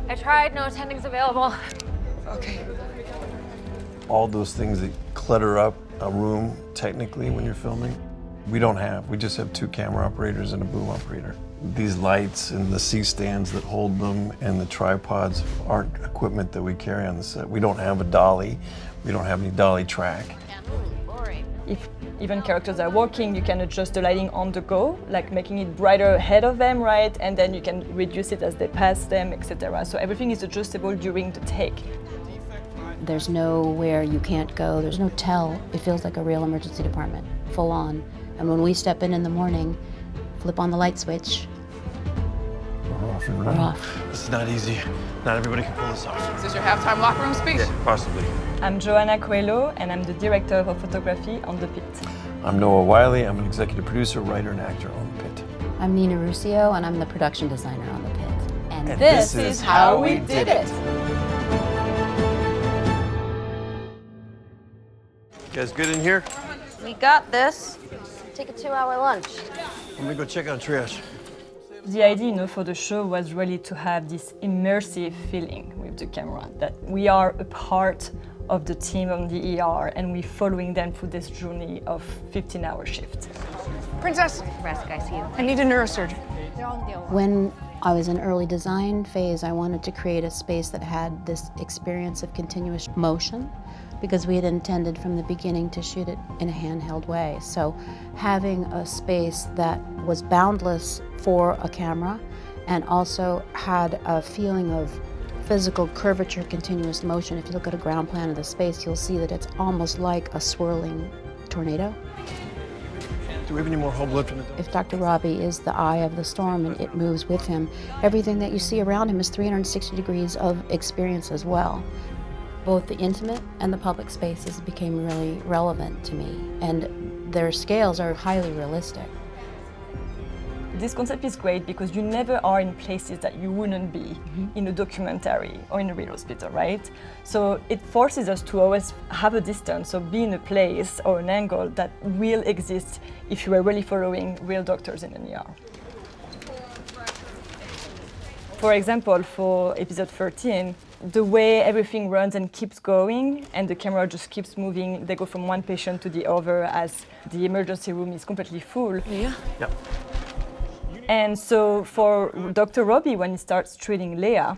I tried, no attendings available. Okay. All those things that clutter up a room technically when you're filming, we just have 2 camera operators and a boom operator. These lights and the C-stands that hold them and the tripods aren't equipment that we carry on the set. We don't have a dolly. We don't have any dolly track. If even characters are walking, you can adjust the lighting on the go, like making it brighter ahead of them, right? And then you can reduce it as they pass them, etc. So everything is adjustable during the take. There's nowhere you can't go, there's no tell. It feels like a real emergency department, full on. And when we step in the morning, flip on the light switch, We're off and we're running. off. It's not easy. Not everybody can pull this off. Is this your halftime locker room speech? Yeah, possibly. I'm Johanna Coelho, and I'm the director of photography on the Pitt. I'm Noah Wyle. I'm an executive producer, writer, and actor on Pitt. I'm Nina Ruscio, and I'm the production designer on the Pitt. And this is how we did it. You guys good in here? We got this. Take a 2-hour lunch. Let me go check on triage. The idea, for the show was really to have this immersive feeling with the camera, that we are a part of the team on the ER and we're following them through this journey of 15-hour shift. Princess, Rest, guys, see you. I need a neurosurgeon. When I was in early design phase, I wanted to create a space that had this experience of continuous motion, because we had intended from the beginning to shoot it in a handheld way. So having a space that was boundless for a camera and also had a feeling of physical curvature, continuous motion. If you look at a ground plan of the space, you'll see that it's almost like a swirling tornado. Do we have any more whole blood from the If Dr. Robby is the eye of the storm and it moves with him, everything that you see around him is 360 degrees of experience as well. Both the intimate and the public spaces became really relevant to me, and their scales are highly realistic. This concept is great because you never are in places that you wouldn't be in a documentary or in a real hospital, right? So it forces us to always have a distance, so be in a place or an angle that will exist if you were really following real doctors in an ER. For example, for episode 13, the way everything runs and keeps going and the camera just keeps moving, they go from one patient to the other as the emergency room is completely full. Yeah. Yep. And so for Dr. Robby, when he starts treating Leah,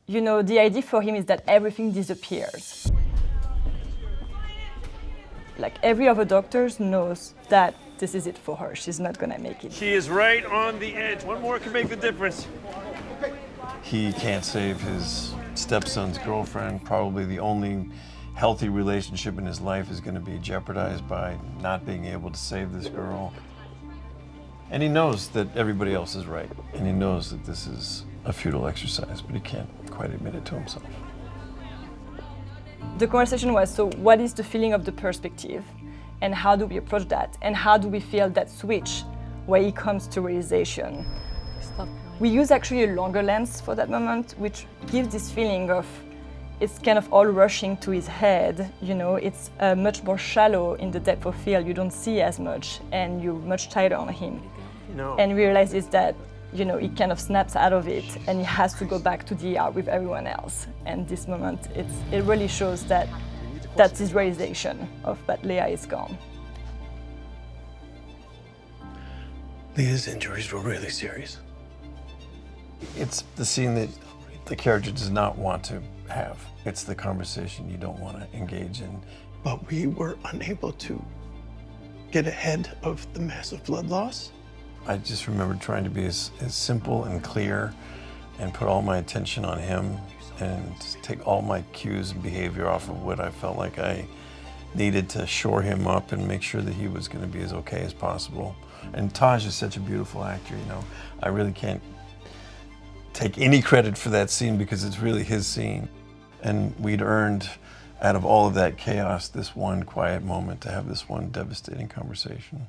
the idea for him is that everything disappears. Like every other doctor knows that this is it for her. She's not gonna make it. She is right on the edge. One more can make the difference. He can't save his stepson's girlfriend. Probably the only healthy relationship in his life is going to be jeopardized by not being able to save this girl. And he knows that everybody else is right. And he knows that this is a futile exercise, but he can't quite admit it to himself. The conversation was, so what is the feeling of the perspective? And how do we approach that? And how do we feel that switch where he comes to realization? We use actually a longer lens for that moment, which gives this feeling of it's kind of all rushing to his head. It's much more shallow in the depth of field. You don't see as much, and you're much tighter on him. And realizes that he kind of snaps out of it, and he has to go back to the ER with everyone else. And this moment, it really shows that that's his realization of that Leah is gone. Leah's injuries were really serious. It's the scene that the character does not want to have. It's the conversation you don't want to engage in. But we were unable to get ahead of the massive blood loss. I just remember trying to be as simple and clear and put all my attention on him and take all my cues and behavior off of what I felt like I needed to shore him up and make sure that he was going to be as okay as possible. And Taj is such a beautiful actor, I really can't take any credit for that scene because it's really his scene. And we'd earned, out of all of that chaos, this one quiet moment to have this one devastating conversation.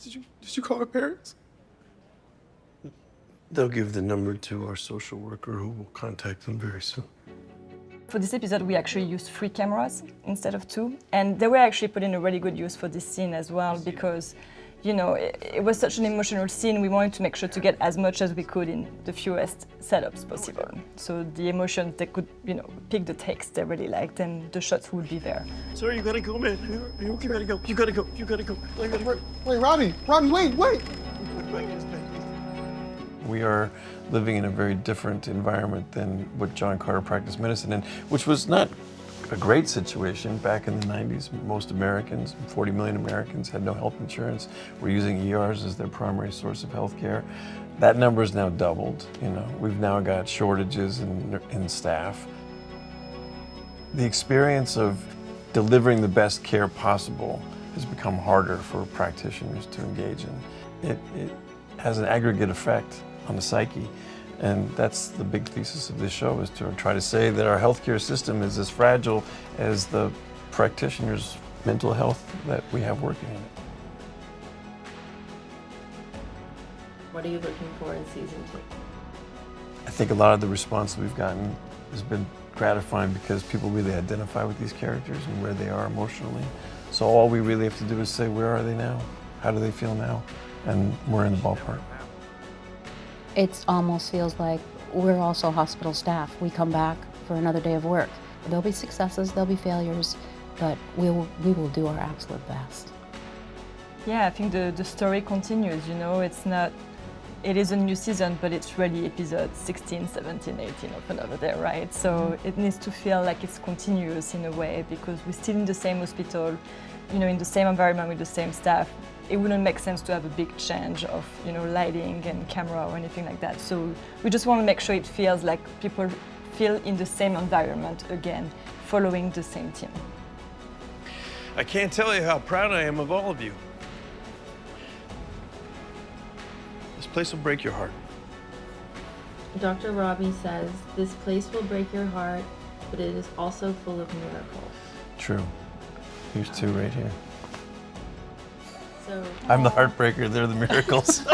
Did you call her parents? They'll give the number to our social worker who will contact them very soon. For this episode, we actually used 3 cameras instead of 2. And they were actually put in a really good use for this scene as well, because you know, it was such an emotional scene. We wanted to make sure to get as much as we could in the fewest setups possible. So the emotions, they could, you know, pick the takes they really liked, and the shots would be there. Sorry, you gotta go, man. You gotta go. You gotta go. You gotta go. I gotta go. Wait, Robby, wait! We are living in a very different environment than what John Carter practiced medicine in, which was not a great situation back in the 90s. Most Americans, 40 million Americans, had no health insurance, were using ERs as their primary source of health care. That number is now doubled. You know, we've now got shortages in staff. The experience of delivering the best care possible has become harder for practitioners to engage in. It has an aggregate effect on the psyche. And that's the big thesis of this show, is to try to say that our healthcare system is as fragile as the practitioners' mental health that we have working in it. What are you looking for in season 2? I think a lot of the response that we've gotten has been gratifying because people really identify with these characters and where they are emotionally. So all we really have to do is say, where are they now? How do they feel now? And we're in the ballpark. It almost feels like we're also hospital staff. We come back for another day of work. There'll be successes, there'll be failures, but we will do our absolute best. Yeah, I think the story continues, you know, it is a new season, but it's really episode 16, 17, 18 of Another Day, right? So it needs to feel like it's continuous in a way, because we're still in the same hospital, you know, in the same environment with the same staff. It wouldn't make sense to have a big change of, you know, lighting and camera or anything like that. So we just want to make sure it feels like people feel in the same environment again, following the same team. I can't tell you how proud I am of all of you. This place will break your heart. Dr. Robby says, this place will break your heart, but it is also full of miracles. True. Here's two right here. So I'm the heartbreaker, they're the miracles.